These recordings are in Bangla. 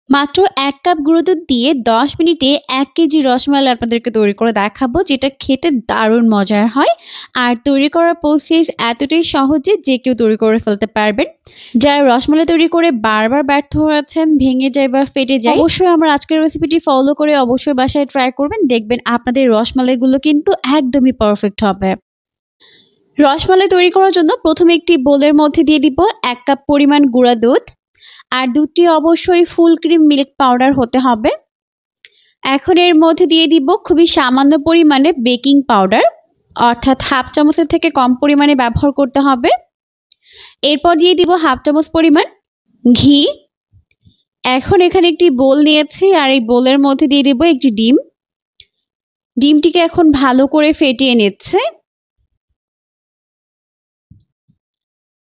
মাত্র ১ কাপ গুঁড়ো দুধ দিয়ে ১০ মিনিটে ১ কেজি রসমালাই আপনাদেরকে তৈরি করে দেখাবো, যেটা খেতে দারুণ মজার হয়। আর তৈরি করার প্রসেস এতটাই সহজ যে কেউ তৈরি করে ফেলতে পারবেন। যারা রসমালাই তৈরি করে বারবার ব্যর্থ হয়েছেন, ভেঙে যায় বা ফেটে যায়, অবশ্যই আমার আজকের রেসিপিটি ফলো করে অবশ্যই বাসায় ট্রাই করবেন। দেখবেন আপনাদের রসমালাইগুলো কিন্তু একদমই পারফেক্ট হবে। রসমালাই তৈরি করার জন্য প্রথমে একটি বোলের মধ্যে দিয়ে দিব ১ কাপ পরিমাণ গুঁড়া দুধ। আর দুধটি অবশ্যই ফুল ক্রিম মিল্ক পাউডার হতে হবে। এখন এর মধ্যে দিয়ে দিব খুবই সামান্য পরিমাণে বেকিং পাউডার, অর্থাৎ হাফ চামচের থেকে কম পরিমাণে ব্যবহার করতে হবে। এরপর দিয়ে দিব হাফ চামচ পরিমাণ ঘি। এখন এখানে একটি বোল নিয়েছি আর এই বোলের মধ্যে দিয়ে দিব একটি ডিম। ডিমটিকে এখন ভালো করে ফেটিয়ে নিচ্ছে।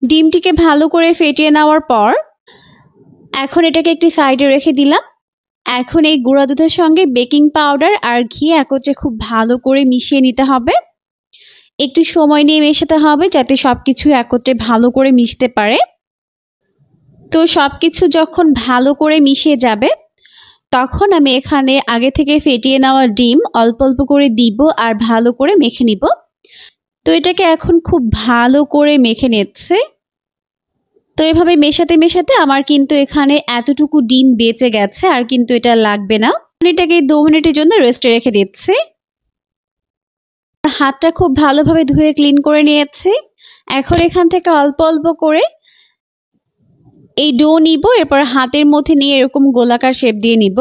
ডিমটিকে ভালো করে ফেটিয়ে নেওয়ার পর এখন এটাকে একটি সাইডে রেখে দিলাম। এখন এই গুঁড়া দুধের সঙ্গে বেকিং পাউডার আর ঘি একত্রে খুব ভালো করে মিশিয়ে নিতে হবে। একটু সময় নিয়ে মেশাতে হবে যাতে সবকিছু একত্রে ভালো করে মিশতে পারে। তো সবকিছু যখন ভালো করে মিশে যাবে তখন আমি এখানে আগে থেকে ফেটিয়ে নেওয়া ডিম অল্প অল্প করে দিব আর ভালো করে মেখে নিব। তো এটাকে এখন খুব ভালো করে মেখে নিচ্ছে। তো এভাবে মেশাতে মেশাতে আমার কিন্তু এখানে এতটুকু ডিম বেঁচে গেছে, আর কিন্তু এটা লাগবে না। এটাকে 2 মিনিটের জন্য রেস্টে রেখে দিচ্ছি। হাতটা খুব ভালোভাবে ধুয়ে ক্লিন করে নিয়েছি। এখন এখান থেকে অল্প অল্প করে এই ডো নিব, এরপর হাতের মধ্যে নিয়ে এরকম গোলাকার শেপ দিয়ে নিব।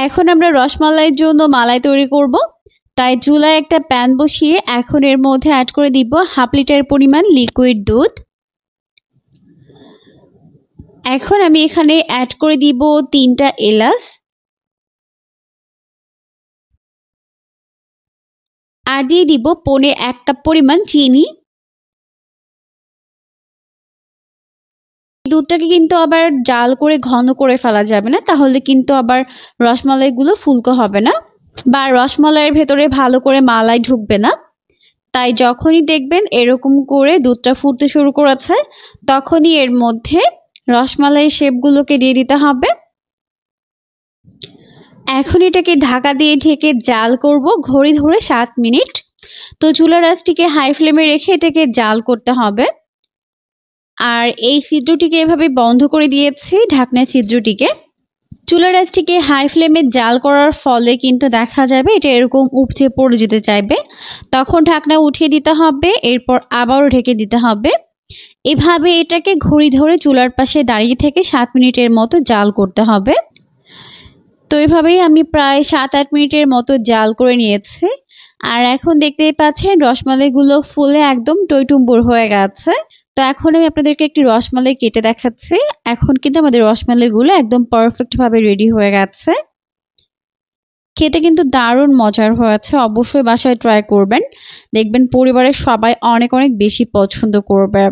এখন আমরা রসমালাইয়ের জন্য মালাই তৈরি করব, তাই চুলায় একটা প্যান বসিয়ে এখন এর মধ্যে অ্যাড করে দিব হাফ লিটার পরিমাণ লিকুইড দুধ। এখন আমি এখানে অ্যাড করে দিব 3টা এলাচ আর দিয়ে দিব 1.5 কাপ পরিমাণ চিনি। দুধটাকে কিন্তু আবার জাল করে ঘন করে ফেলা যাবে না, তাহলে কিন্তু আবার রসমালাইগুলো ফুলকো হবে না বা রসমালাইয়ের ভেতরে ভালো করে মালাই ঢুকবে না। তাই যখনই দেখবেন এরকম করে দুধটা ফুটতে শুরু করেছে তখনই এর মধ্যে রসমালাই শেপগুলোকে দিয়ে দিতে হবে। এখন এটাকে ঢাকা দিয়ে ঢেকে জাল করব ঘড়ি ধরে 7 মিনিট। তো চুলার আঁচটিকে হাই ফ্লেমে রেখে এটাকে জাল করতে হবে। আর এই ছিদ্রটিকে এভাবে বন্ধ করে দিয়েছি, ঢাকনার ছিদ্রটিকে। চুলার আঁচটিকে হাই ফ্লেমে জাল করার ফলে কিন্তু দেখা যাবে এটা এরকম উপচে পড়ে যেতে চাইবে, তখন ঢাকনা উঠিয়ে দিতে হবে, এরপর আবারও ঢেকে দিতে হবে। এভাবে এটাকে ঘড়ি ধরে চুলার পাশে দাঁড়িয়ে থেকে 7 মিনিটের মতো জাল করতে হবে। তো এভাবেই আমি প্রায় 7-8 মিনিটের মতো জাল করে নিয়েছি। আর এখন দেখতেই পাচ্ছেন রসমালাইগুলো ফুলে একদম টইটুম্বুর হয়ে গেছে। তো এখন আমি আপনাদেরকে একটি রসমালাই কেটে দেখাচ্ছি। এখন কিন্তু আমাদের রসমালাইগুলো একদম পারফেক্ট ভাবে রেডি হয়ে গেছে। খেতে কিন্তু দারুণ মজার হয়েছে, অবশ্যই বাসায় ট্রাই করবেন। দেখবেন পরিবারের সবাই অনেক অনেক বেশি পছন্দ করবে।